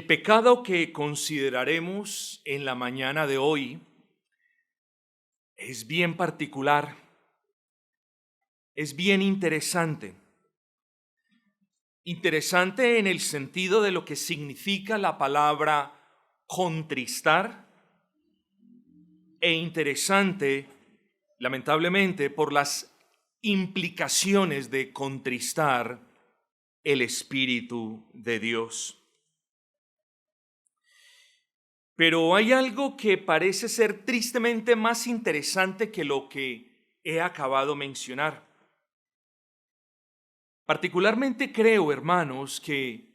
El pecado que consideraremos en la mañana de hoy es bien particular, es bien interesante. Interesante en el sentido de lo que significa la palabra contristar e interesante, lamentablemente, por las implicaciones de contristar el Espíritu de Dios. Pero hay algo que parece ser tristemente más interesante que lo que he acabado de mencionar. Particularmente creo, hermanos, que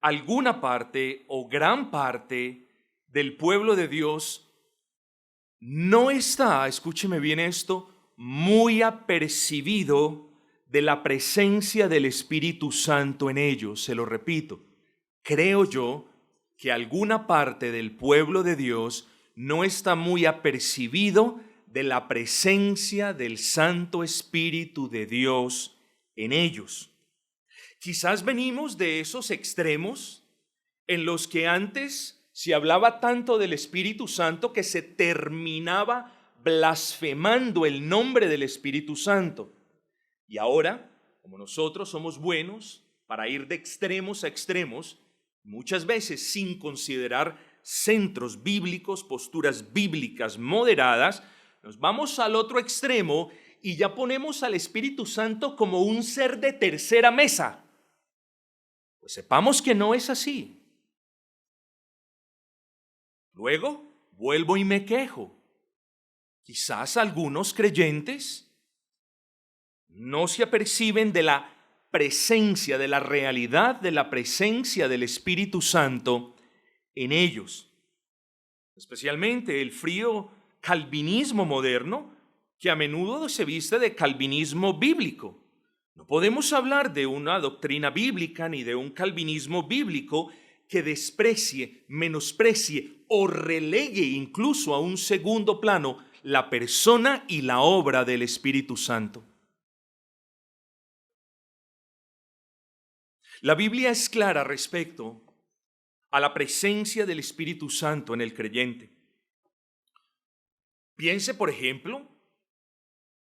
alguna parte o gran parte del pueblo de Dios no está, escúcheme bien esto, muy apercibido de la presencia del Espíritu Santo en ellos. Se lo repito, creo yo que alguna parte del pueblo de Dios no está muy apercibido de la presencia del Santo Espíritu de Dios en ellos. Quizás venimos de esos extremos en los que antes se hablaba tanto del Espíritu Santo que se terminaba blasfemando el nombre del Espíritu Santo. Y ahora, como nosotros somos buenos para ir de extremos a extremos, muchas veces sin considerar centros bíblicos, posturas bíblicas moderadas, nos vamos al otro extremo y ya ponemos al Espíritu Santo como un ser de tercera mesa. Pues sepamos que no es así. Luego, vuelvo y me quejo. Quizás algunos creyentes no se aperciben de la presencia, de la realidad de la presencia del Espíritu Santo en ellos. Especialmente el frío calvinismo moderno, que a menudo se viste de calvinismo bíblico. No podemos hablar de una doctrina bíblica ni de un calvinismo bíblico que desprecie, menosprecie o relegue incluso a un segundo plano la persona y la obra del Espíritu Santo. La Biblia es clara respecto a la presencia del Espíritu Santo en el creyente. Piense, por ejemplo,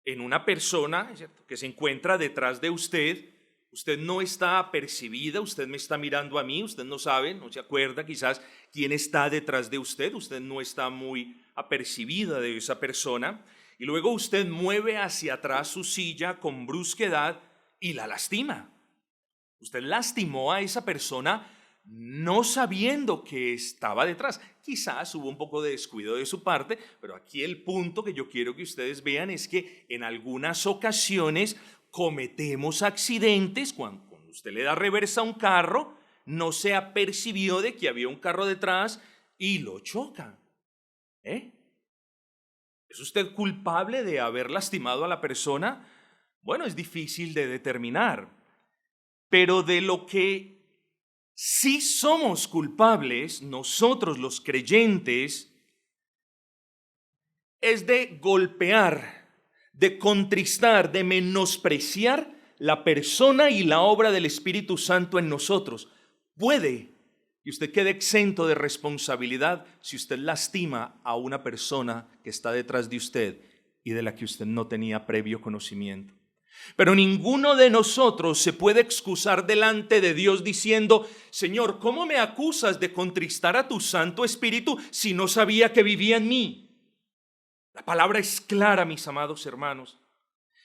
en una persona, ¿cierto?, que se encuentra detrás de usted. Usted no está apercibida, usted me está mirando a mí, usted no sabe, no se acuerda quizás quién está detrás de usted no está muy apercibida de esa persona, y luego usted mueve hacia atrás su silla con brusquedad y la lastima. Usted lastimó a esa persona no sabiendo que estaba detrás. Quizás hubo un poco de descuido de su parte, pero aquí el punto que yo quiero que ustedes vean es que en algunas ocasiones cometemos accidentes. Cuando usted le da reversa a un carro, no se apercibió de que había un carro detrás y lo choca. ¿Es usted culpable de haber lastimado a la persona? Bueno, es difícil de determinar, pero de lo que sí somos culpables, nosotros los creyentes, es de golpear, de contristar, de menospreciar la persona y la obra del Espíritu Santo en nosotros. Puede que usted quede exento de responsabilidad si usted lastima a una persona que está detrás de usted y de la que usted no tenía previo conocimiento. Pero ninguno de nosotros se puede excusar delante de Dios diciendo: Señor, ¿cómo me acusas de contristar a tu Santo Espíritu si no sabía que vivía en mí? La palabra es clara, mis amados hermanos.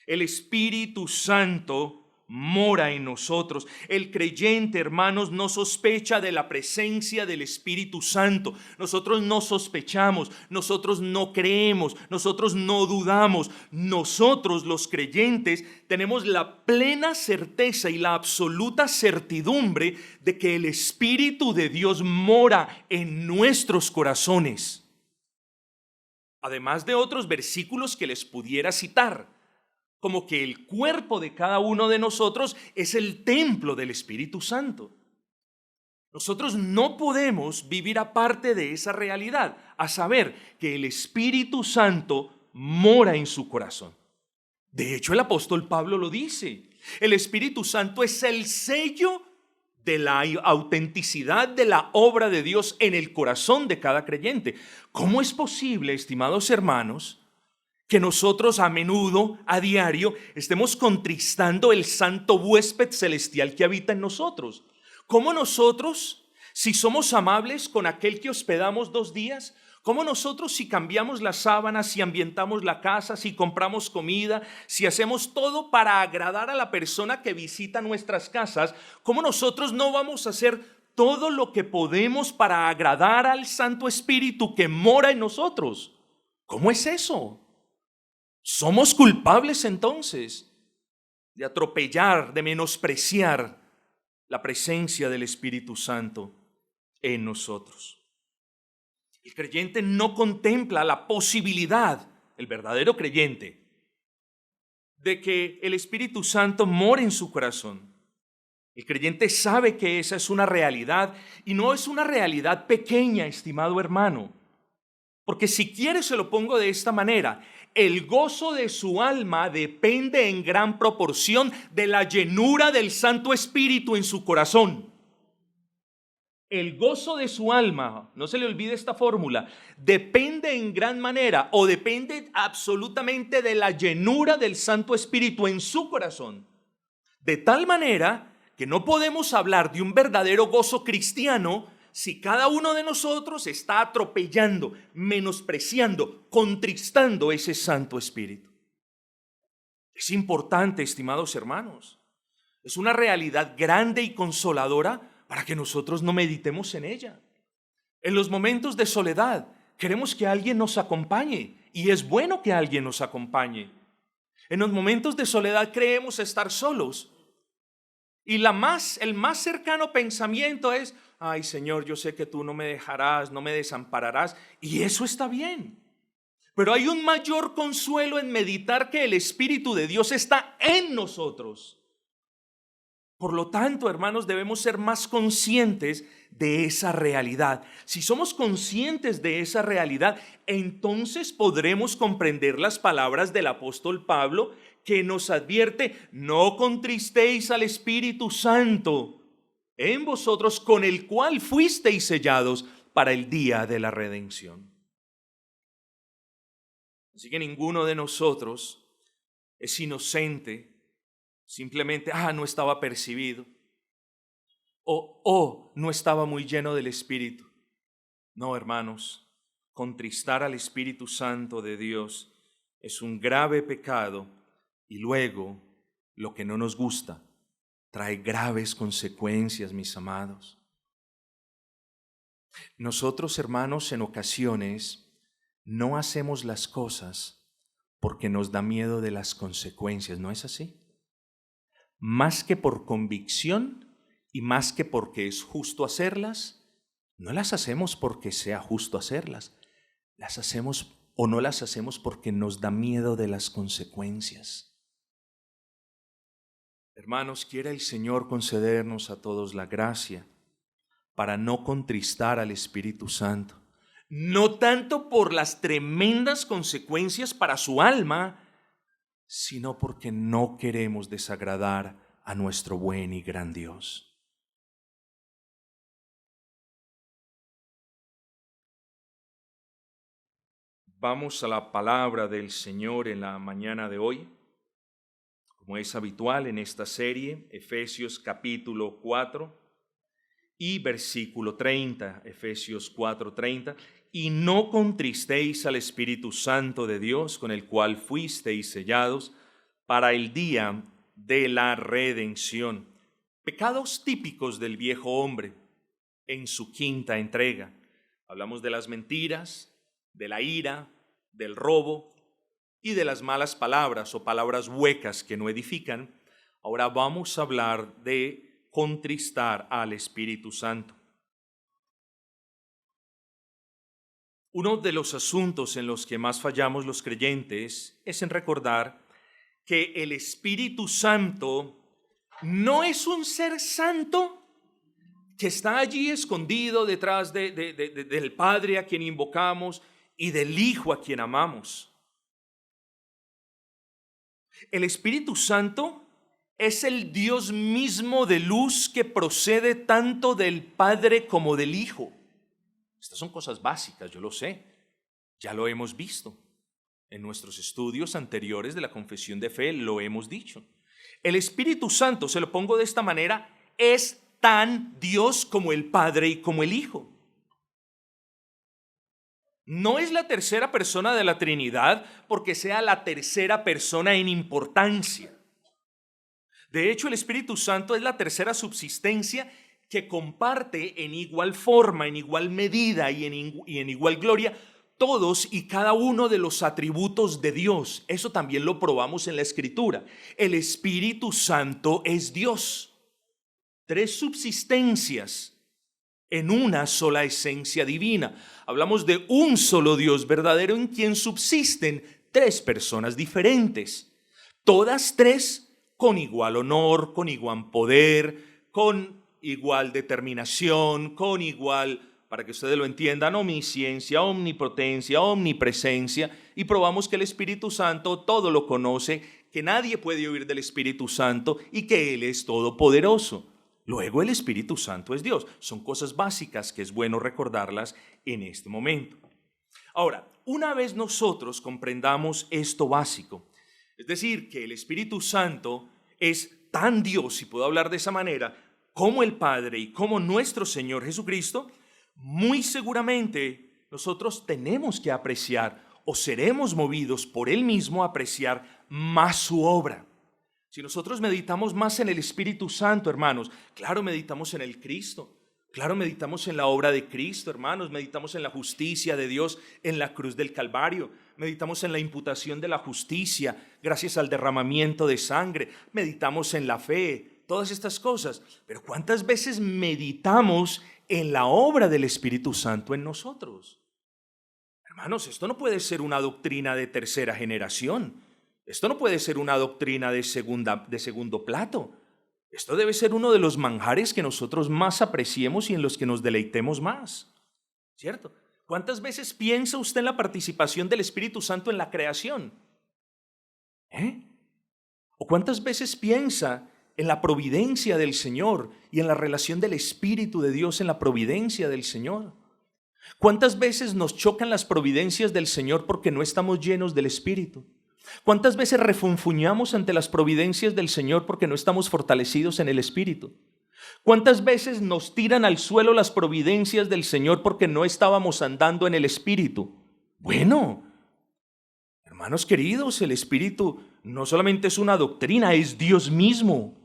El Espíritu Santo mora en nosotros. El creyente, hermanos, no sospecha de la presencia del Espíritu Santo. Nosotros no sospechamos, nosotros no creemos, nosotros no dudamos. Nosotros, los creyentes, tenemos la plena certeza y la absoluta certidumbre de que el Espíritu de Dios mora en nuestros corazones. Además de otros versículos que les pudiera citar, como que el cuerpo de cada uno de nosotros es el templo del Espíritu Santo. Nosotros no podemos vivir aparte de esa realidad, a saber que el Espíritu Santo mora en su corazón. De hecho, el apóstol Pablo lo dice. El Espíritu Santo es el sello de la autenticidad de la obra de Dios en el corazón de cada creyente. ¿Cómo es posible, estimados hermanos, que nosotros a menudo, a diario, estemos contristando el santo huésped celestial que habita en nosotros? ¿Cómo nosotros, si somos amables con aquel que hospedamos 2 días, cómo nosotros si cambiamos las sábanas, si ambientamos la casa, si compramos comida, si hacemos todo para agradar a la persona que visita nuestras casas, cómo nosotros no vamos a hacer todo lo que podemos para agradar al Santo Espíritu que mora en nosotros? ¿Cómo es eso? ¿Somos culpables entonces de atropellar, de menospreciar la presencia del Espíritu Santo en nosotros? El creyente no contempla la posibilidad, el verdadero creyente, de que el Espíritu Santo more en su corazón. El creyente sabe que esa es una realidad y no es una realidad pequeña, estimado hermano. Porque si quiere se lo pongo de esta manera: el gozo de su alma depende en gran proporción de la llenura del Santo Espíritu en su corazón. El gozo de su alma, no se le olvide esta fórmula, depende en gran manera o depende absolutamente de la llenura del Santo Espíritu en su corazón. De tal manera que no podemos hablar de un verdadero gozo cristiano si cada uno de nosotros está atropellando, menospreciando, contristando ese Santo Espíritu. Es importante, estimados hermanos. Es una realidad grande y consoladora para que nosotros no meditemos en ella. En los momentos de soledad queremos que alguien nos acompañe y es bueno que alguien nos acompañe. En los momentos de soledad creemos estar solos y el más cercano pensamiento es: ay, Señor, yo sé que tú no me dejarás, no me desampararás, y eso está bien. Pero hay un mayor consuelo en meditar que el Espíritu de Dios está en nosotros. Por lo tanto, hermanos, debemos ser más conscientes de esa realidad. Si somos conscientes de esa realidad, entonces podremos comprender las palabras del apóstol Pablo, que nos advierte: no contristéis al Espíritu Santo en vosotros, con el cual fuisteis sellados para el día de la redención. Así que ninguno de nosotros es inocente. Simplemente, no estaba percibido. O no estaba muy lleno del Espíritu. No, hermanos, contristar al Espíritu Santo de Dios es un grave pecado y luego, lo que no nos gusta, trae graves consecuencias, mis amados. Nosotros, hermanos, en ocasiones no hacemos las cosas porque nos da miedo de las consecuencias, ¿no es así? Más que por convicción y más que porque es justo hacerlas, no las hacemos porque sea justo hacerlas, las hacemos o no las hacemos porque nos da miedo de las consecuencias. Hermanos, quiera el Señor concedernos a todos la gracia para no contristar al Espíritu Santo, no tanto por las tremendas consecuencias para su alma, sino porque no queremos desagradar a nuestro buen y gran Dios. Vamos a la palabra del Señor en la mañana de hoy. Como es habitual en esta serie, Efesios capítulo 4 y versículo 30, Efesios 4:30. Y no contristéis al Espíritu Santo de Dios, con el cual fuisteis sellados para el día de la redención. Pecados típicos del viejo hombre en su quinta entrega. Hablamos de las mentiras, de la ira, del robo y de las malas palabras o palabras huecas que no edifican. Ahora vamos a hablar de contristar al Espíritu Santo. Uno de los asuntos en los que más fallamos los creyentes es en recordar que el Espíritu Santo no es un ser santo que está allí escondido detrás del Padre a quien invocamos y del Hijo a quien amamos. El Espíritu Santo es el Dios mismo de luz que procede tanto del Padre como del Hijo. Estas son cosas básicas, yo lo sé, ya lo hemos visto. En nuestros estudios anteriores de la confesión de fe lo hemos dicho. El Espíritu Santo, se lo pongo de esta manera, es tan Dios como el Padre y como el Hijo. No es la tercera persona de la Trinidad porque sea la tercera persona en importancia. De hecho, el Espíritu Santo es la tercera subsistencia que comparte en igual forma, en igual medida y en igual gloria todos y cada uno de los atributos de Dios. Eso también lo probamos en la Escritura. El Espíritu Santo es Dios. Tres subsistencias en una sola esencia divina. Hablamos de un solo Dios verdadero en quien subsisten tres personas diferentes. Todas tres con igual honor, con igual poder, con igual determinación, con igual, para que ustedes lo entiendan, omnisciencia, omnipotencia, omnipresencia, y probamos que el Espíritu Santo todo lo conoce, que nadie puede huir del Espíritu Santo y que Él es todopoderoso. Luego el Espíritu Santo es Dios. Son cosas básicas que es bueno recordarlas en este momento. Ahora, una vez nosotros comprendamos esto básico, es decir, que el Espíritu Santo es tan Dios, si puedo hablar de esa manera, como el Padre y como nuestro Señor Jesucristo, muy seguramente nosotros tenemos que apreciar o seremos movidos por Él mismo a apreciar más su obra. Si nosotros meditamos más en el Espíritu Santo, hermanos, claro, meditamos en el Cristo, claro, meditamos en la obra de Cristo, hermanos, meditamos en la justicia de Dios en la cruz del Calvario, meditamos en la imputación de la justicia gracias al derramamiento de sangre, meditamos en la fe, todas estas cosas. Pero ¿cuántas veces meditamos en la obra del Espíritu Santo en nosotros? Hermanos, esto no puede ser una doctrina de tercera generación. Esto no puede ser una doctrina de segundo plato. Esto debe ser uno de los manjares que nosotros más apreciemos y en los que nos deleitemos más. ¿Cierto? ¿Cuántas veces piensa usted en la participación del Espíritu Santo en la creación? ¿O cuántas veces piensa en la providencia del Señor y en la relación del Espíritu de Dios en la providencia del Señor? ¿Cuántas veces nos chocan las providencias del Señor porque no estamos llenos del Espíritu? ¿Cuántas veces refunfuñamos ante las providencias del Señor porque no estamos fortalecidos en el Espíritu? ¿Cuántas veces nos tiran al suelo las providencias del Señor porque no estábamos andando en el Espíritu? Bueno, hermanos queridos, el Espíritu no solamente es una doctrina, es Dios mismo.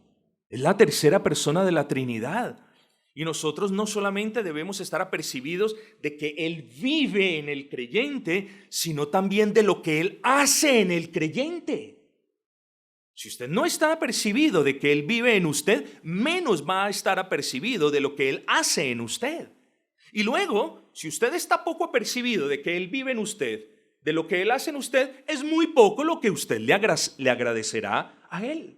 Es la tercera persona de la Trinidad. Y nosotros no solamente debemos estar apercibidos de que Él vive en el creyente, sino también de lo que Él hace en el creyente. Si usted no está apercibido de que Él vive en usted, menos va a estar apercibido de lo que Él hace en usted. Y luego, si usted está poco apercibido de que Él vive en usted, de lo que Él hace en usted, es muy poco lo que usted le agradecerá a Él.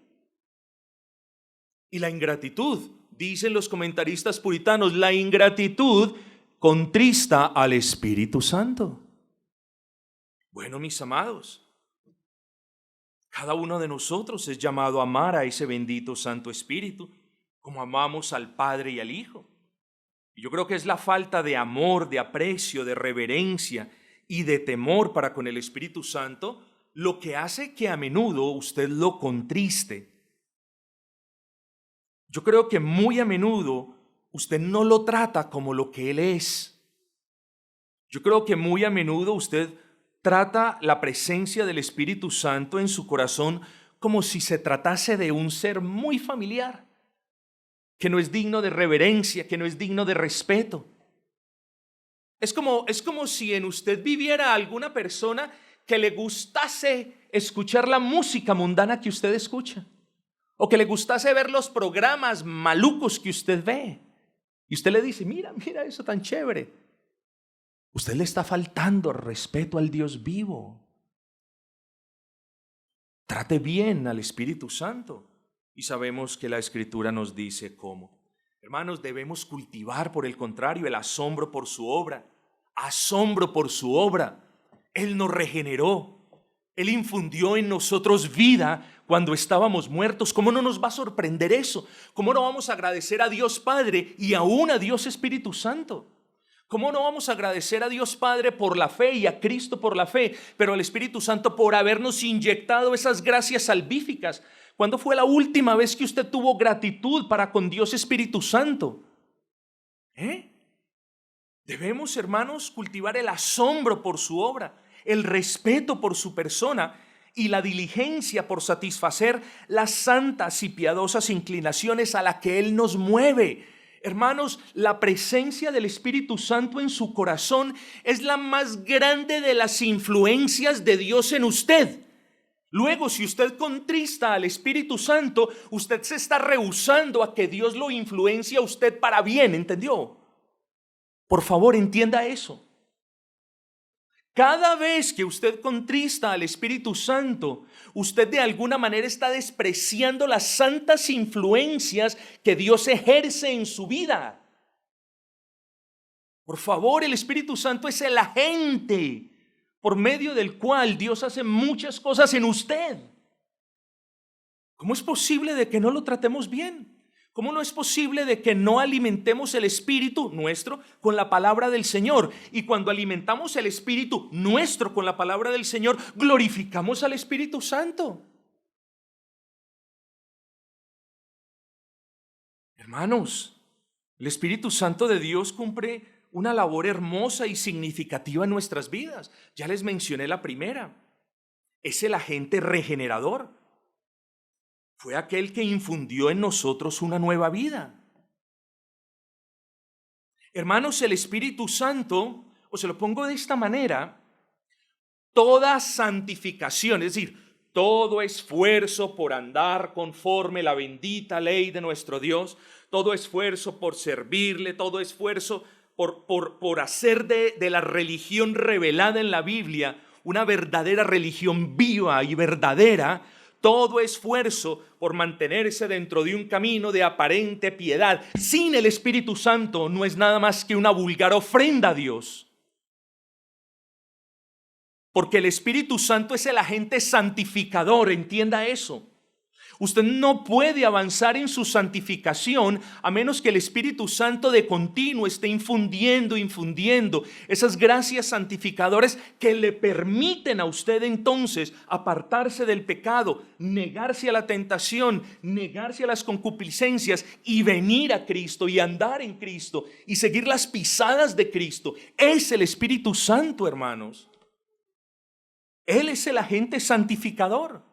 Y la ingratitud, dicen los comentaristas puritanos, la ingratitud contrista al Espíritu Santo. Bueno, mis amados, cada uno de nosotros es llamado a amar a ese bendito Santo Espíritu, como amamos al Padre y al Hijo. Y yo creo que es la falta de amor, de aprecio, de reverencia y de temor para con el Espíritu Santo lo que hace que a menudo usted lo contriste. Yo creo que muy a menudo usted no lo trata como lo que Él es. Yo creo que muy a menudo usted trata la presencia del Espíritu Santo en su corazón como si se tratase de un ser muy familiar, que no es digno de reverencia, que no es digno de respeto. Es como si en usted viviera alguna persona que le gustase escuchar la música mundana que usted escucha, o que le gustase ver los programas malucos que usted ve. Y usted le dice, mira eso tan chévere. Usted le está faltando respeto al Dios vivo. Trate bien al Espíritu Santo. Y sabemos que la Escritura nos dice cómo. Hermanos, debemos cultivar, por el contrario, el asombro por su obra. Asombro por su obra. Él nos regeneró. Él infundió en nosotros vida cuando estábamos muertos. ¿Cómo no nos va a sorprender eso? ¿Cómo no vamos a agradecer a Dios Padre y aún a Dios Espíritu Santo? ¿Cómo no vamos a agradecer a Dios Padre por la fe y a Cristo por la fe, pero al Espíritu Santo por habernos inyectado esas gracias salvíficas? ¿Cuándo fue la última vez que usted tuvo gratitud para con Dios Espíritu Santo? Debemos, hermanos, cultivar el asombro por su obra, el respeto por su persona y la diligencia por satisfacer las santas y piadosas inclinaciones a las que Él nos mueve. Hermanos, la presencia del Espíritu Santo en su corazón es la más grande de las influencias de Dios en usted. Luego, si usted contrista al Espíritu Santo, usted se está rehusando a que Dios lo influencie a usted para bien, ¿entendió? Por favor, entienda eso. Cada vez que usted contrista al Espíritu Santo, usted de alguna manera está despreciando las santas influencias que Dios ejerce en su vida. Por favor, el Espíritu Santo es el agente por medio del cual Dios hace muchas cosas en usted. ¿Cómo es posible de que no lo tratemos bien? ¿Cómo no es posible de que no alimentemos el espíritu nuestro con la palabra del Señor? Y cuando alimentamos el espíritu nuestro con la palabra del Señor, glorificamos al Espíritu Santo. Hermanos, el Espíritu Santo de Dios cumple una labor hermosa y significativa en nuestras vidas. Ya les mencioné la primera. Es el agente regenerador. Fue aquel que infundió en nosotros una nueva vida. Hermanos, el Espíritu Santo, o se lo pongo de esta manera, toda santificación, es decir, todo esfuerzo por andar conforme la bendita ley de nuestro Dios, todo esfuerzo por servirle, todo esfuerzo por hacer de la religión revelada en la Biblia una verdadera religión viva y verdadera, todo esfuerzo por mantenerse dentro de un camino de aparente piedad sin el Espíritu Santo no es nada más que una vulgar ofrenda a Dios. Porque el Espíritu Santo es el agente santificador, entienda eso. Usted no puede avanzar en su santificación a menos que el Espíritu Santo de continuo esté infundiendo esas gracias santificadoras que le permiten a usted entonces apartarse del pecado, negarse a la tentación, negarse a las concupiscencias y venir a Cristo y andar en Cristo y seguir las pisadas de Cristo. Es el Espíritu Santo, hermanos. Él es el agente santificador.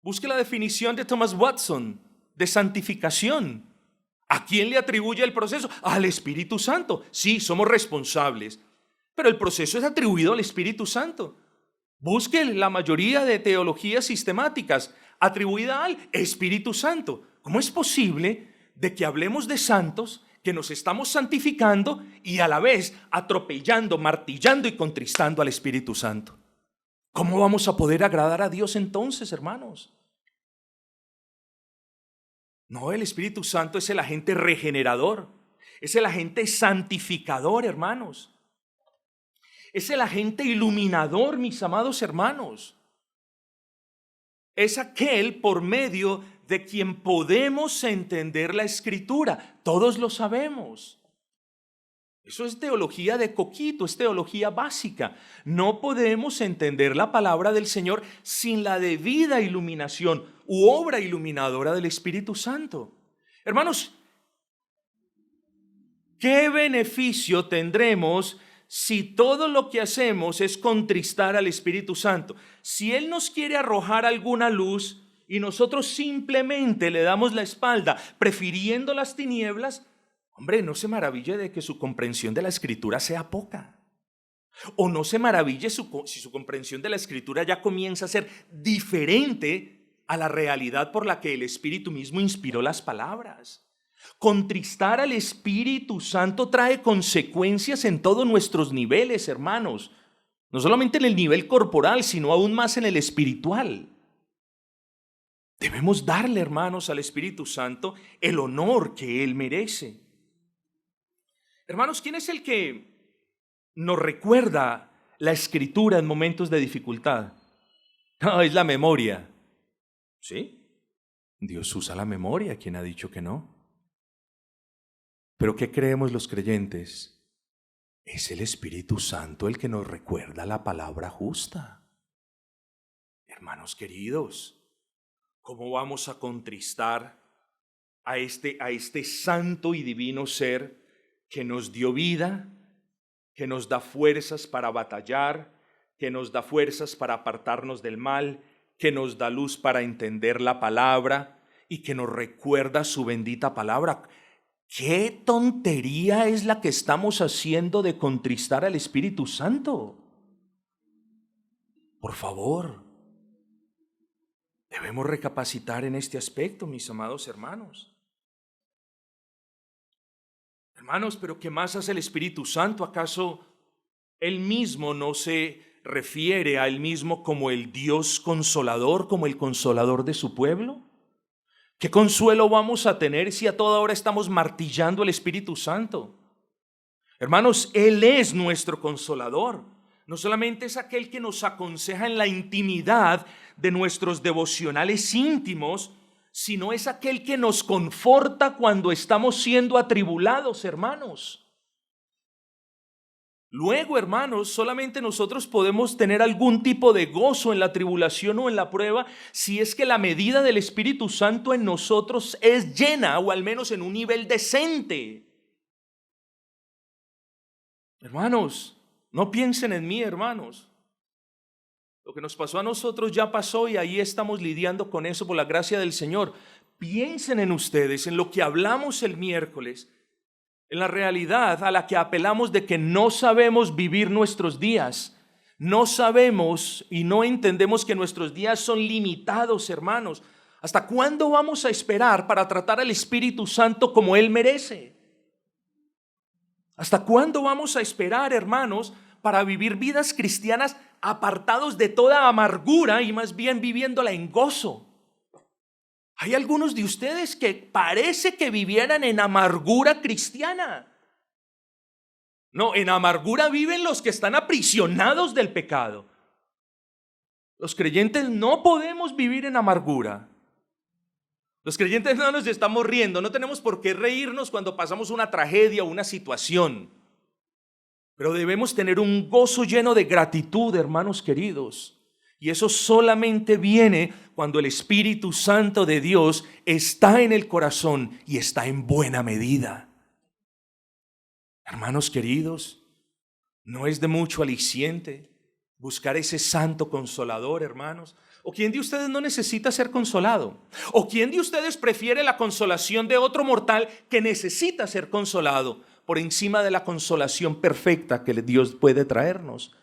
Busque la definición de Thomas Watson de santificación. ¿A quién le atribuye el proceso? Al Espíritu Santo. Sí, somos responsables, pero el proceso es atribuido al Espíritu Santo. Busque la mayoría de teologías sistemáticas atribuida al Espíritu Santo. ¿Cómo es posible de que hablemos de santos, que nos estamos santificando y a la vez atropellando, martillando y contristando al Espíritu Santo? ¿Cómo vamos a poder agradar a Dios entonces, hermanos? No, el Espíritu Santo es el agente regenerador, es el agente santificador, hermanos. Es el agente iluminador, mis amados hermanos. Es aquel por medio de quien podemos entender la Escritura. Todos lo sabemos. Eso es teología de coquito, es teología básica. No podemos entender la palabra del Señor sin la debida iluminación u obra iluminadora del Espíritu Santo. Hermanos, ¿qué beneficio tendremos si todo lo que hacemos es contristar al Espíritu Santo? Si Él nos quiere arrojar alguna luz y nosotros simplemente le damos la espalda, prefiriendo las tinieblas, hombre, no se maraville de que su comprensión de la Escritura sea poca. O no se maraville si su comprensión de la Escritura ya comienza a ser diferente a la realidad por la que el Espíritu mismo inspiró las palabras. Contristar al Espíritu Santo trae consecuencias en todos nuestros niveles, hermanos. No solamente en el nivel corporal, sino aún más en el espiritual. Debemos darle, hermanos, al Espíritu Santo el honor que Él merece. Hermanos, ¿quién es el que nos recuerda la escritura en momentos de dificultad? No, es la memoria. ¿Sí? Dios usa la memoria, ¿quién ha dicho que no? Pero ¿qué creemos los creyentes? Es el Espíritu Santo el que nos recuerda la palabra justa. Hermanos queridos, ¿cómo vamos a contristar a este santo y divino ser que nos dio vida, que nos da fuerzas para batallar, que nos da fuerzas para apartarnos del mal, que nos da luz para entender la palabra y que nos recuerda su bendita palabra? ¿Qué tontería es la que estamos haciendo de contristar al Espíritu Santo? Por favor, debemos recapacitar en este aspecto, mis amados hermanos. Hermanos, pero ¿qué más hace el Espíritu Santo? ¿Acaso Él mismo no se refiere a Él mismo como el Dios consolador, como el consolador de su pueblo? ¿Qué consuelo vamos a tener si a toda hora estamos martillando al Espíritu Santo? Hermanos, Él es nuestro consolador. No solamente es aquel que nos aconseja en la intimidad de nuestros devocionales íntimos, sino es aquel que nos conforta cuando estamos siendo atribulados, hermanos. Luego, hermanos, solamente nosotros podemos tener algún tipo de gozo en la tribulación o en la prueba si es que la medida del Espíritu Santo en nosotros es llena, o al menos en un nivel decente. Hermanos, no piensen en mí, hermanos. Lo que nos pasó a nosotros ya pasó y ahí estamos lidiando con eso por la gracia del Señor. Piensen en ustedes, en lo que hablamos el miércoles, en la realidad a la que apelamos de que no sabemos vivir nuestros días. No sabemos y no entendemos que nuestros días son limitados, hermanos. ¿Hasta cuándo vamos a esperar para tratar al Espíritu Santo como Él merece? ¿Hasta cuándo vamos a esperar, hermanos, para vivir vidas cristianas apartados de toda amargura y más bien viviéndola en gozo? Hay algunos de ustedes que parece que vivieran en amargura cristiana. No, en amargura viven los que están aprisionados del pecado. Los creyentes no podemos vivir en amargura. Los creyentes no nos estamos riendo, no tenemos por qué reírnos cuando pasamos una tragedia o una situación. Pero debemos tener un gozo lleno de gratitud, hermanos queridos. Y eso solamente viene cuando el Espíritu Santo de Dios está en el corazón y está en buena medida. Hermanos queridos, no es de mucho aliciente buscar ese santo consolador, hermanos. ¿O quién de ustedes no necesita ser consolado? ¿O quién de ustedes prefiere la consolación de otro mortal que necesita ser consolado por encima de la consolación perfecta que Dios puede traernos?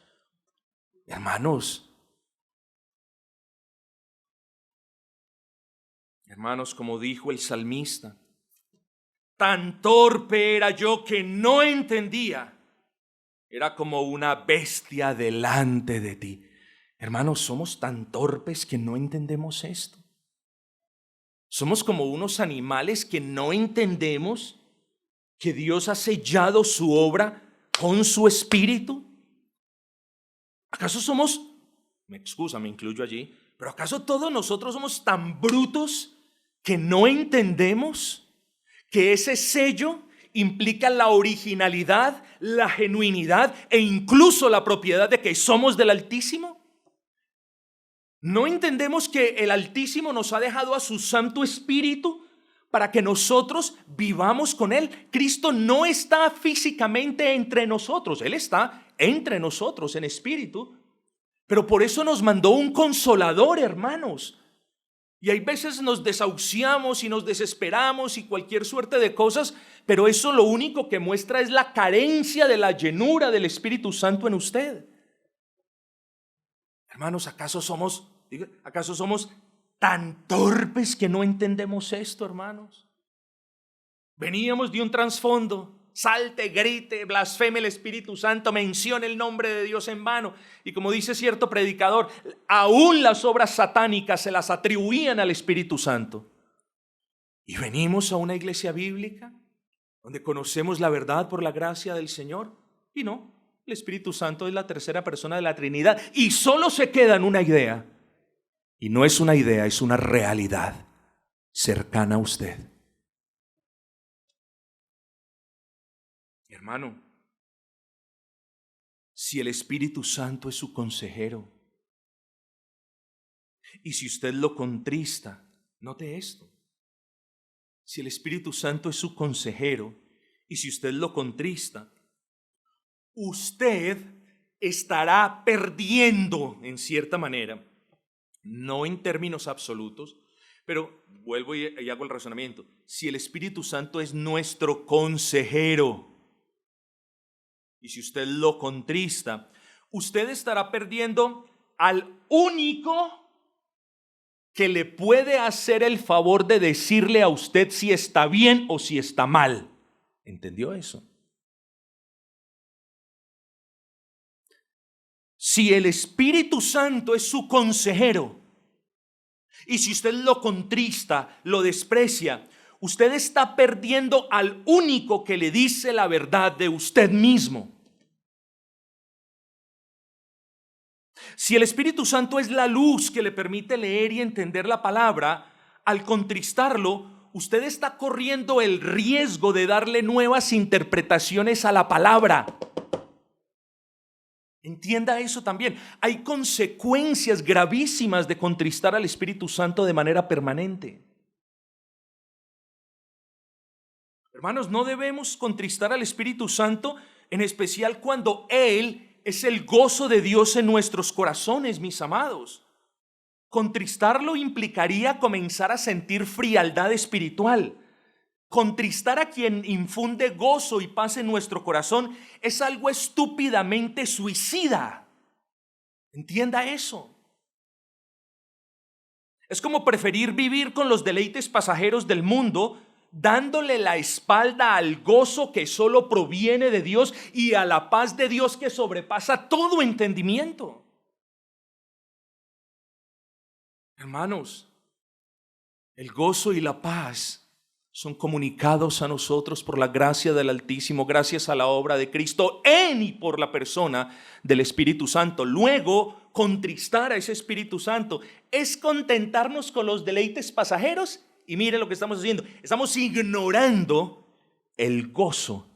Hermanos, como dijo el salmista, tan torpe era yo que no entendía. Era como una bestia delante de ti. Hermanos, somos tan torpes que no entendemos esto. Somos como unos animales que no entendemos que Dios ha sellado su obra con su Espíritu. ¿Acaso somos, me incluyo allí, pero acaso todos nosotros somos tan brutos que no entendemos que ese sello implica la originalidad, la genuinidad e incluso la propiedad de que somos del Altísimo? ¿No entendemos que el Altísimo nos ha dejado a su Santo Espíritu para que nosotros vivamos con Él? Cristo no está físicamente entre nosotros, Él está entre nosotros en espíritu, pero por eso nos mandó un consolador, hermanos. Y hay veces nos desahuciamos y nos desesperamos y cualquier suerte de cosas, pero eso lo único que muestra es la carencia de la llenura del Espíritu Santo en usted. Hermanos, ¿acaso somos tan torpes que no entendemos esto, hermanos? Veníamos de un trasfondo. Salte, grite, blasfeme el Espíritu Santo, mencione el nombre de Dios en vano. Y como dice cierto predicador, aún las obras satánicas se las atribuían al Espíritu Santo. Y venimos a una iglesia bíblica donde conocemos la verdad por la gracia del Señor. Y no El Espíritu Santo es la tercera persona de la Trinidad y solo se queda en una idea. Y no es una idea, es una realidad cercana a usted. Hermano, si el Espíritu Santo es su consejero y si usted lo contrista, note esto. Si el Espíritu Santo es su consejero y si usted lo contrista, usted estará perdiendo en cierta manera, no en términos absolutos, pero vuelvo y hago el razonamiento. Si el Espíritu Santo es nuestro consejero y si usted lo contrista, usted estará perdiendo al único que le puede hacer el favor de decirle a usted si está bien o si está mal. ¿Entendió eso? Si el Espíritu Santo es su consejero y si usted lo contrista, lo desprecia, usted está perdiendo al único que le dice la verdad de usted mismo. Si el Espíritu Santo es la luz que le permite leer y entender la palabra, al contristarlo, usted está corriendo el riesgo de darle nuevas interpretaciones a la palabra. Entienda eso también. Hay consecuencias gravísimas de contristar al Espíritu Santo de manera permanente. Hermanos, no debemos contristar al Espíritu Santo, en especial cuando Él es el gozo de Dios en nuestros corazones, mis amados. Contristarlo implicaría comenzar a sentir frialdad espiritual. Contristar a quien infunde gozo y paz en nuestro corazón es algo estúpidamente suicida. Entienda eso. Es como preferir vivir con los deleites pasajeros del mundo, dándole la espalda al gozo que solo proviene de Dios y a la paz de Dios que sobrepasa todo entendimiento. Hermanos, el gozo y la paz son comunicados a nosotros por la gracia del Altísimo, gracias a la obra de Cristo en y por la persona del Espíritu Santo. Luego, contristar a ese Espíritu Santo es contentarnos con los deleites pasajeros. Y mire lo que estamos haciendo. Estamos ignorando el gozo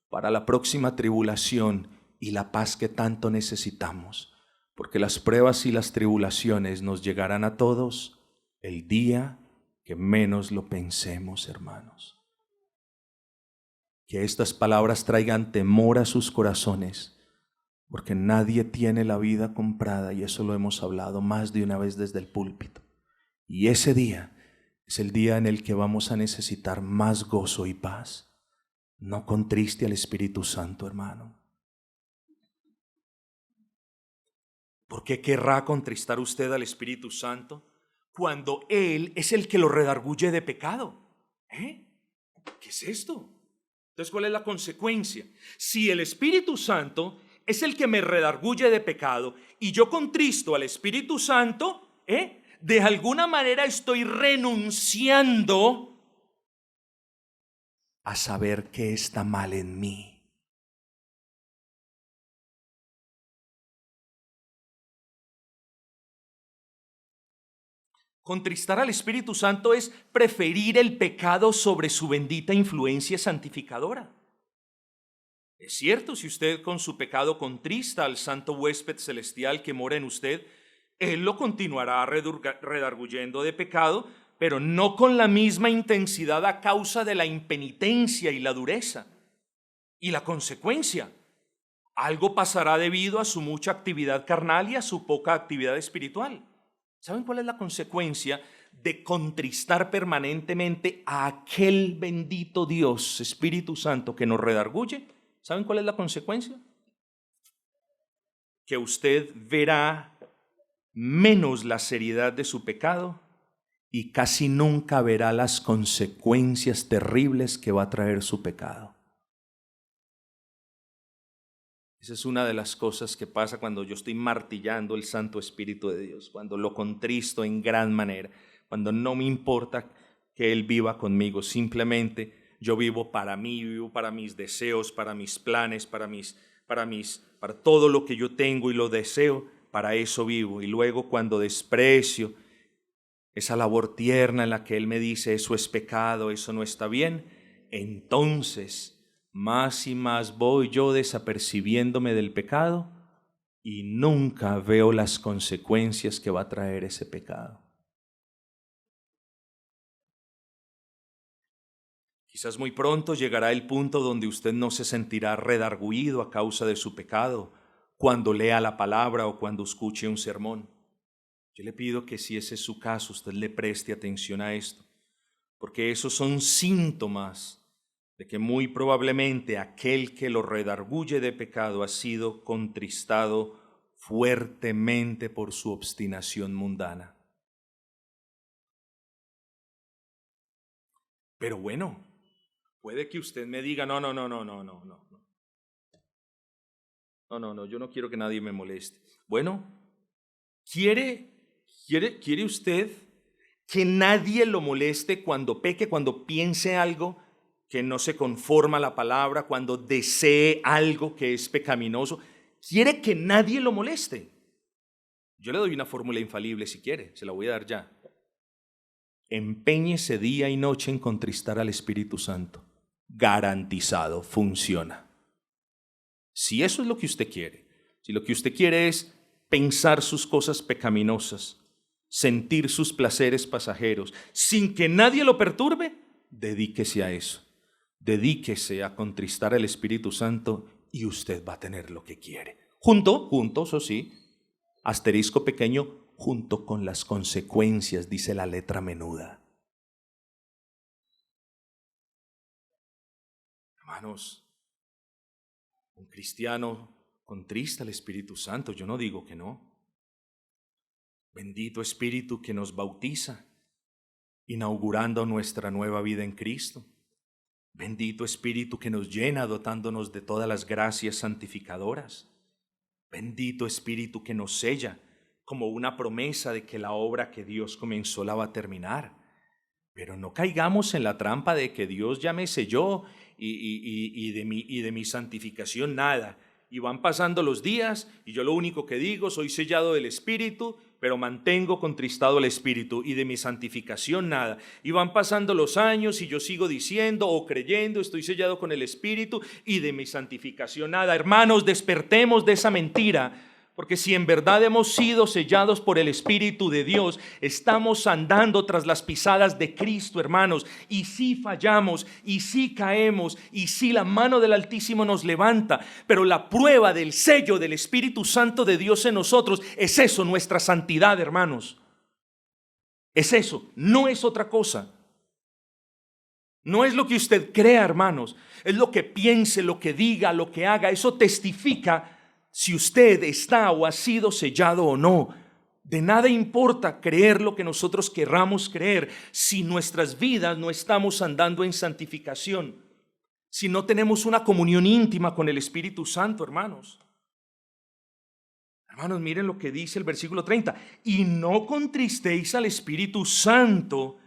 para la próxima tribulación y la paz que tanto necesitamos. Porque las pruebas y las tribulaciones nos llegarán a todos el día que menos lo pensemos, hermanos. Que estas palabras traigan temor a sus corazones, porque nadie tiene la vida comprada, y eso lo hemos hablado más de una vez desde el púlpito. Y ese día es el día en el que vamos a necesitar más gozo y paz. No contriste al Espíritu Santo, hermano. ¿Por qué querrá contristar usted al Espíritu Santo cuando Él es el que lo redarguye de pecado? ¿Qué es esto? Entonces, ¿cuál es la consecuencia? Si el Espíritu Santo es el que me redarguye de pecado y yo contristo al Espíritu Santo, de alguna manera estoy renunciando a saber qué está mal en mí. Contristar al Espíritu Santo es preferir el pecado sobre su bendita influencia santificadora. Es cierto, si usted con su pecado contrista al santo huésped celestial que mora en usted, Él lo continuará redarguyendo de pecado, pero no con la misma intensidad a causa de la impenitencia y la dureza. Y la consecuencia, algo pasará debido a su mucha actividad carnal y a su poca actividad espiritual. ¿Saben cuál es la consecuencia de contristar permanentemente a aquel bendito Dios, Espíritu Santo, que nos redarguye? ¿Saben cuál es la consecuencia? Que usted verá menos la seriedad de su pecado y casi nunca verá las consecuencias terribles que va a traer su pecado. Esa es una de las cosas que pasa cuando yo estoy martillando el Santo Espíritu de Dios, cuando lo contristo en gran manera, cuando no me importa que Él viva conmigo, simplemente yo vivo para mí, vivo para mis deseos, para mis planes, para para todo lo que yo tengo y lo deseo, para eso vivo. Y luego cuando desprecio esa labor tierna en la que Él me dice, eso es pecado, eso no está bien, entonces más y más voy yo desapercibiéndome del pecado y nunca veo las consecuencias que va a traer ese pecado. Quizás muy pronto llegará el punto donde usted no se sentirá redargüido a causa de su pecado cuando lea la palabra o cuando escuche un sermón. Yo le pido que si ese es su caso, usted le preste atención a esto, porque esos son síntomas de que muy probablemente aquel que lo redarguye de pecado ha sido contristado fuertemente por su obstinación mundana. Pero bueno, puede que usted me diga, no, yo no quiero que nadie me moleste. Bueno, ¿quiere usted que nadie lo moleste cuando peque, cuando piense algo que no se conforma a la palabra, cuando desee algo que es pecaminoso? ¿Quiere que nadie lo moleste? Yo le doy una fórmula infalible si quiere, se la voy a dar ya. Empeñese día y noche en contristar al Espíritu Santo. Garantizado, funciona. Si eso es lo que usted quiere, si lo que usted quiere es pensar sus cosas pecaminosas, sentir sus placeres pasajeros, sin que nadie lo perturbe, dedíquese a eso. Dedíquese a contristar al Espíritu Santo y usted va a tener lo que quiere. Junto, eso sí, asterisco pequeño, junto con las consecuencias, dice la letra menuda. Hermanos, un cristiano contrista al Espíritu Santo, yo no digo que no. Bendito Espíritu que nos bautiza, inaugurando nuestra nueva vida en Cristo. Bendito Espíritu que nos llena, dotándonos de todas las gracias santificadoras. Bendito Espíritu que nos sella como una promesa de que la obra que Dios comenzó la va a terminar. Pero no caigamos en la trampa de que Dios ya me selló y de mi santificación nada. Y van pasando los días y yo lo único que digo, soy sellado del Espíritu, pero mantengo contristado el Espíritu, y de mi santificación nada. Y van pasando los años y yo sigo diciendo o creyendo, estoy sellado con el Espíritu, y de mi santificación nada. Hermanos, despertemos de esa mentira. Porque si en verdad hemos sido sellados por el Espíritu de Dios, estamos andando tras las pisadas de Cristo, hermanos. Y si fallamos, y si caemos, y si la mano del Altísimo nos levanta, pero la prueba del sello del Espíritu Santo de Dios en nosotros es eso, nuestra santidad, hermanos. Es eso, no es otra cosa. No es lo que usted crea, hermanos. Es lo que piense, lo que diga, lo que haga. Eso testifica si usted está o ha sido sellado o no. De nada importa creer lo que nosotros querramos creer si nuestras vidas no estamos andando en santificación, si no tenemos una comunión íntima con el Espíritu Santo, hermanos. Hermanos, miren lo que dice el versículo 30. Y no contristéis al Espíritu Santo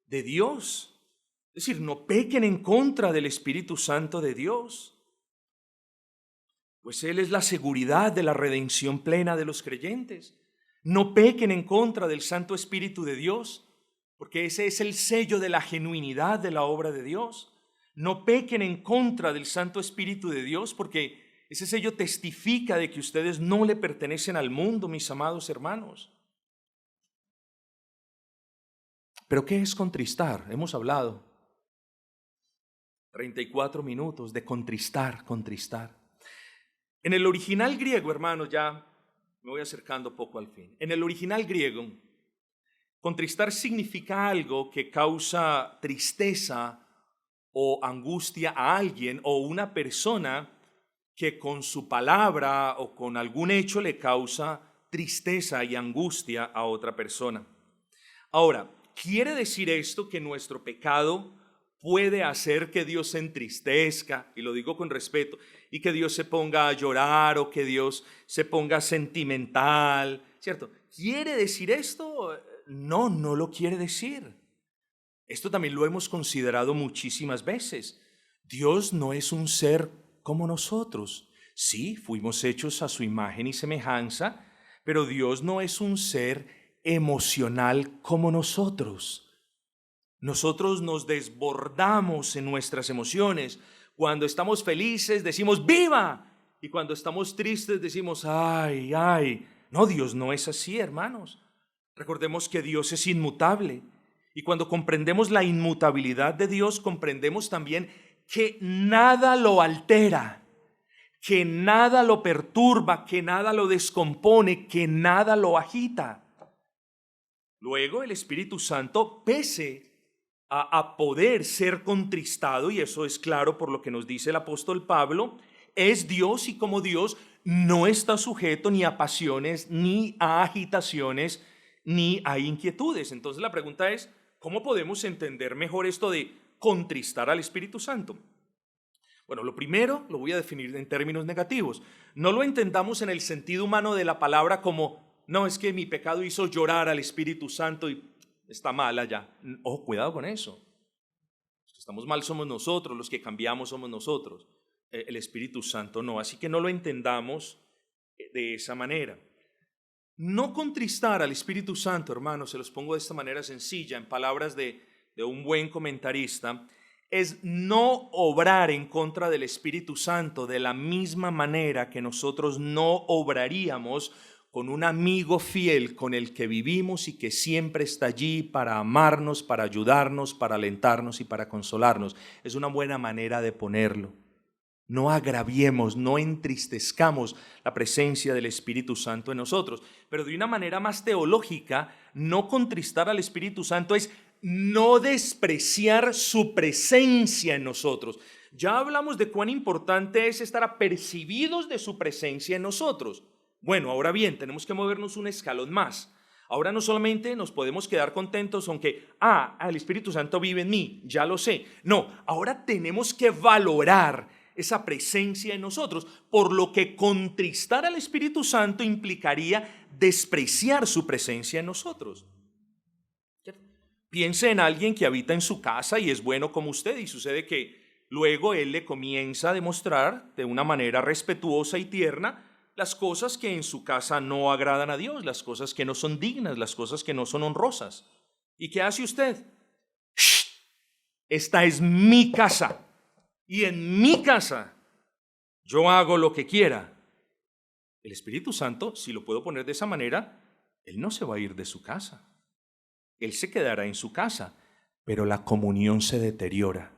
de Dios. Es decir, no pequen en contra del Espíritu Santo de Dios. Pues Él es la seguridad de la redención plena de los creyentes. No pequen en contra del Santo Espíritu de Dios, porque ese es el sello de la genuinidad de la obra de Dios. No pequen en contra del Santo Espíritu de Dios, porque ese sello testifica de que ustedes no le pertenecen al mundo, mis amados hermanos. ¿Pero qué es contristar? Hemos hablado 34 minutos de contristar. En el original griego, hermanos, ya me voy acercando poco al fin. En el original griego, contristar significa algo que causa tristeza o angustia a alguien o una persona que con su palabra o con algún hecho le causa tristeza y angustia a otra persona. Ahora, ¿quiere decir esto que nuestro pecado puede hacer que Dios se entristezca? Y lo digo con respeto. Y que Dios se ponga a llorar o que Dios se ponga sentimental, ¿cierto? ¿Quiere decir esto? No, no lo quiere decir. Esto también lo hemos considerado muchísimas veces. Dios no es un ser como nosotros. Sí, fuimos hechos a su imagen y semejanza, pero Dios no es un ser emocional como nosotros. Nosotros nos desbordamos en nuestras emociones. Cuando estamos felices decimos ¡viva! Y cuando estamos tristes decimos ¡ay, ay! No, Dios no es así, hermanos. Recordemos que Dios es inmutable. Y cuando comprendemos la inmutabilidad de Dios, comprendemos también que nada lo altera, que nada lo perturba, que nada lo descompone, que nada lo agita. Luego el Espíritu Santo, pese a poder ser contristado, y eso es claro por lo que nos dice el apóstol Pablo, es Dios y como Dios no está sujeto ni a pasiones, ni a agitaciones, ni a inquietudes. Entonces la pregunta es, ¿cómo podemos entender mejor esto de contristar al Espíritu Santo? Bueno, lo primero lo voy a definir en términos negativos. No lo entendamos en el sentido humano de la palabra como, no, es que mi pecado hizo llorar al Espíritu Santo y está mal allá. Ojo, cuidado con eso. Los que estamos mal somos nosotros, los que cambiamos somos nosotros. El Espíritu Santo no, así que no lo entendamos de esa manera. No contristar al Espíritu Santo, hermanos, se los pongo de esta manera sencilla, en palabras de un buen comentarista, es no obrar en contra del Espíritu Santo de la misma manera que nosotros no obraríamos con un amigo fiel con el que vivimos y que siempre está allí para amarnos, para ayudarnos, para alentarnos y para consolarnos. Es una buena manera de ponerlo. No agraviemos, no entristezcamos la presencia del Espíritu Santo en nosotros. Pero de una manera más teológica, no contristar al Espíritu Santo es no despreciar su presencia en nosotros. Ya hablamos de cuán importante es estar apercibidos de su presencia en nosotros. Bueno, ahora bien, tenemos que movernos un escalón más. Ahora no solamente nos podemos quedar contentos con que, el Espíritu Santo vive en mí, ya lo sé. No, ahora tenemos que valorar esa presencia en nosotros, por lo que contristar al Espíritu Santo implicaría despreciar su presencia en nosotros. Piense en alguien que habita en su casa y es bueno como usted, y sucede que luego él le comienza a demostrar de una manera respetuosa y tierna las cosas que en su casa no agradan a Dios, las cosas que no son dignas, las cosas que no son honrosas. ¿Y qué hace usted? ¡Shh! Esta es mi casa. Y en mi casa yo hago lo que quiera. El Espíritu Santo, si lo puedo poner de esa manera, Él no se va a ir de su casa. Él se quedará en su casa, pero la comunión se deteriora.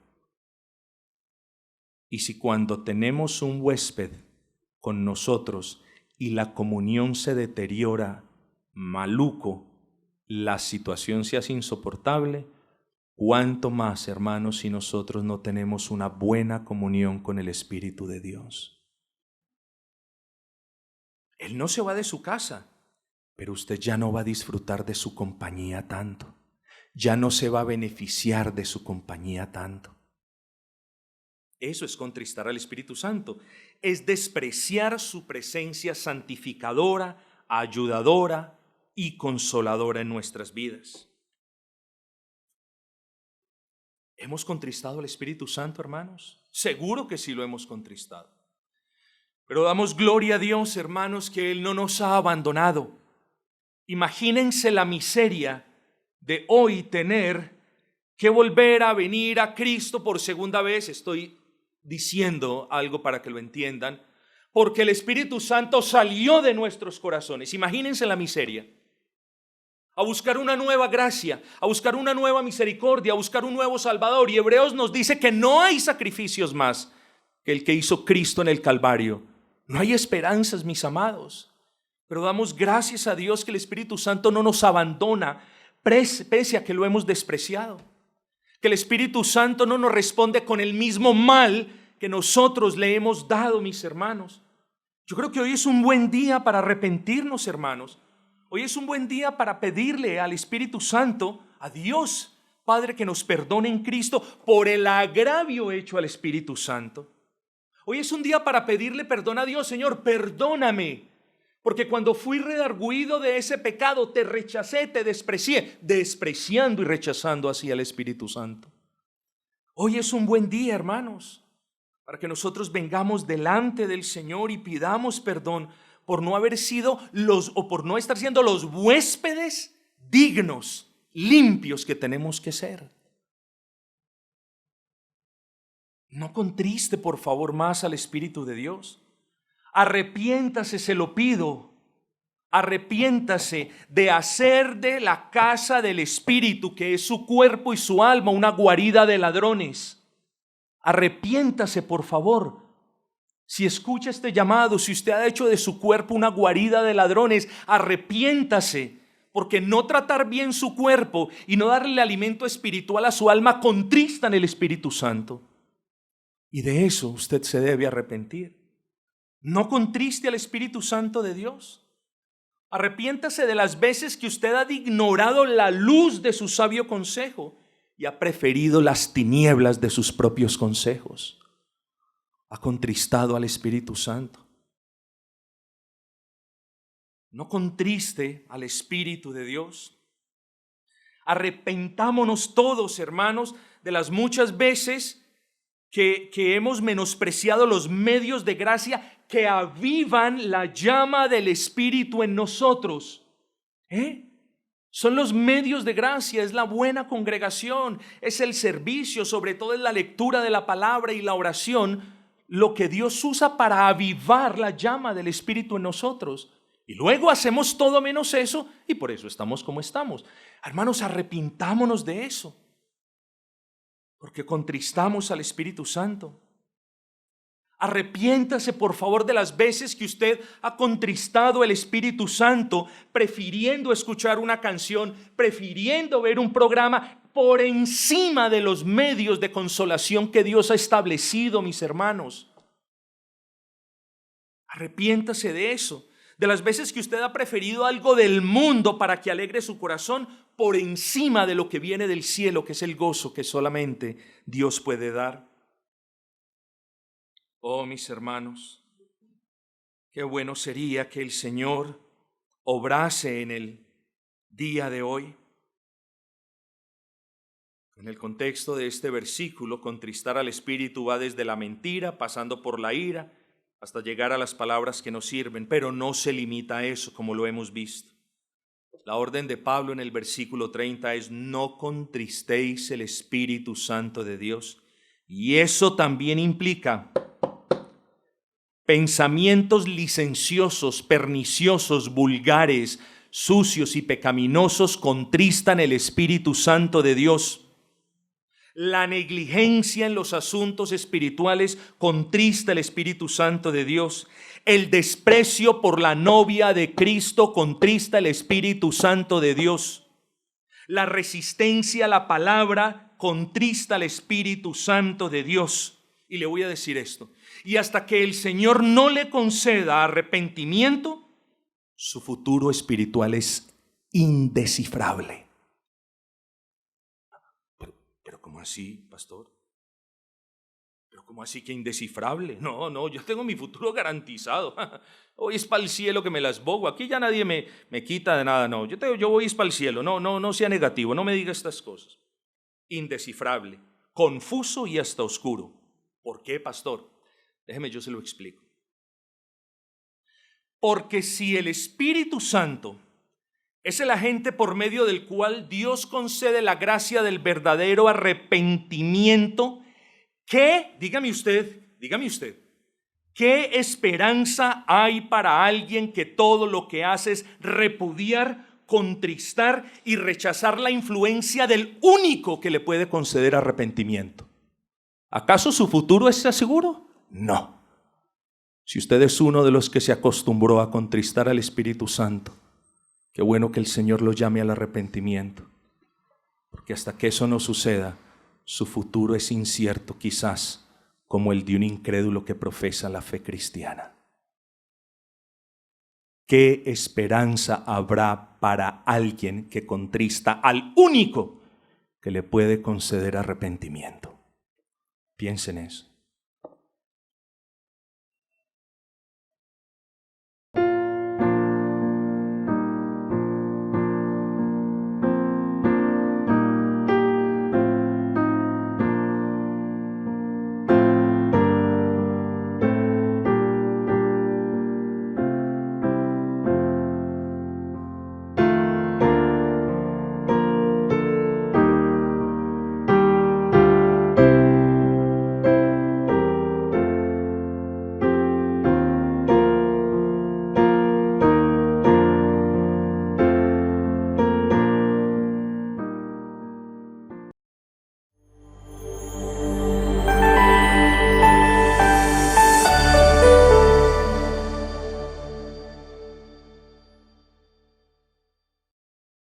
Y si cuando tenemos un huésped con nosotros y la comunión se deteriora, maluco, la situación se hace insoportable, ¿cuánto más, hermanos, si nosotros no tenemos una buena comunión con el Espíritu de Dios? Él no se va de su casa, pero usted ya no va a disfrutar de su compañía tanto. Ya no se va a beneficiar de su compañía tanto. Eso es contristar al Espíritu Santo. Es despreciar su presencia santificadora, ayudadora y consoladora en nuestras vidas. ¿Hemos contristado al Espíritu Santo, hermanos? Seguro que sí lo hemos contristado. Pero damos gloria a Dios, hermanos, que Él no nos ha abandonado. Imagínense la miseria de hoy tener que volver a venir a Cristo por segunda vez. Estoy diciendo algo para que lo entiendan, porque el Espíritu Santo salió de nuestros corazones. Imagínense la miseria. A buscar una nueva gracia, a buscar una nueva misericordia, a buscar un nuevo Salvador. Y Hebreos nos dice que no hay sacrificios más que el que hizo Cristo en el Calvario. No hay esperanzas, mis amados. Pero damos gracias a Dios que el Espíritu Santo no nos abandona, pese a que lo hemos despreciado. Que el Espíritu Santo no nos responde con el mismo mal que nosotros le hemos dado, mis hermanos. Yo creo que hoy es un buen día para arrepentirnos, hermanos. Hoy es un buen día para pedirle al Espíritu Santo, a Dios, Padre, que nos perdone en Cristo por el agravio hecho al Espíritu Santo. Hoy es un día para pedirle perdón a Dios. Señor, perdóname, porque cuando fui redarguido de ese pecado, te rechacé, te desprecié, despreciando y rechazando así al Espíritu Santo. Hoy es un buen día, hermanos, para que nosotros vengamos delante del Señor y pidamos perdón por no haber sido por no estar siendo los huéspedes dignos, limpios que tenemos que ser. No contriste, por favor, más al Espíritu de Dios. Arrepiéntase, se lo pido. Arrepiéntase de hacer de la casa del Espíritu, que es su cuerpo y su alma, una guarida de ladrones. Arrepiéntase, por favor. Si escucha este llamado, si usted ha hecho de su cuerpo una guarida de ladrones, arrepiéntase, porque no tratar bien su cuerpo y no darle alimento espiritual a su alma contristan el Espíritu Santo. Y de eso usted se debe arrepentir. No contriste al Espíritu Santo de Dios. Arrepiéntase de las veces que usted ha ignorado la luz de su sabio consejo y ha preferido las tinieblas de sus propios consejos. Ha contristado al Espíritu Santo. No contriste al Espíritu de Dios. Arrepentámonos todos, hermanos, de las muchas veces que hemos menospreciado los medios de gracia que avivan la llama del Espíritu en nosotros. Son los medios de gracia, es la buena congregación, es el servicio, sobre todo es la lectura de la palabra y la oración, lo que Dios usa para avivar la llama del Espíritu en nosotros. Y luego hacemos todo menos eso y por eso estamos como estamos. Hermanos, arrepintámonos de eso, porque contristamos al Espíritu Santo. Arrepiéntase, por favor, de las veces que usted ha contristado al Espíritu Santo, prefiriendo escuchar una canción, prefiriendo ver un programa por encima de los medios de consolación que Dios ha establecido, mis hermanos. Arrepiéntase de eso, de las veces que usted ha preferido algo del mundo para que alegre su corazón por encima de lo que viene del cielo, que es el gozo que solamente Dios puede dar. Oh, mis hermanos, qué bueno sería que el Señor obrase en el día de hoy. En el contexto de este versículo, contristar al Espíritu va desde la mentira, pasando por la ira, hasta llegar a las palabras que nos sirven, pero no se limita a eso, como lo hemos visto. La orden de Pablo en el versículo 30 es: no contristéis el Espíritu Santo de Dios. Y eso también implica pensamientos licenciosos, perniciosos, vulgares, sucios y pecaminosos contristan el Espíritu Santo de Dios. La negligencia en los asuntos espirituales contrista el Espíritu Santo de Dios. El desprecio por la novia de Cristo contrista el Espíritu Santo de Dios. La resistencia a la palabra contrista al Espíritu Santo de Dios. Y le voy a decir esto: y hasta que el Señor no le conceda arrepentimiento, su futuro espiritual es indescifrable. Pero ¿cómo así, pastor? ¿Pero cómo así que indescifrable? No, yo tengo mi futuro garantizado. Hoy es para el cielo que me las bogo. Aquí ya nadie me quita de nada. No, yo voy es para el cielo. No sea negativo, no me diga estas cosas. Indescifrable, confuso y hasta oscuro. ¿Por qué, pastor? Déjeme, yo se lo explico. Porque si el Espíritu Santo es el agente por medio del cual Dios concede la gracia del verdadero arrepentimiento, dígame usted, ¿qué esperanza hay para alguien que todo lo que hace es repudiar, contristar y rechazar la influencia del único que le puede conceder arrepentimiento? ¿Acaso su futuro está seguro? No. Si usted es uno de los que se acostumbró a contristar al Espíritu Santo, qué bueno que el Señor lo llame al arrepentimiento, porque hasta que eso no suceda, su futuro es incierto, quizás como el de un incrédulo que profesa la fe cristiana. ¿Qué esperanza habrá para alguien que contrista al único que le puede conceder arrepentimiento? Piensen en eso.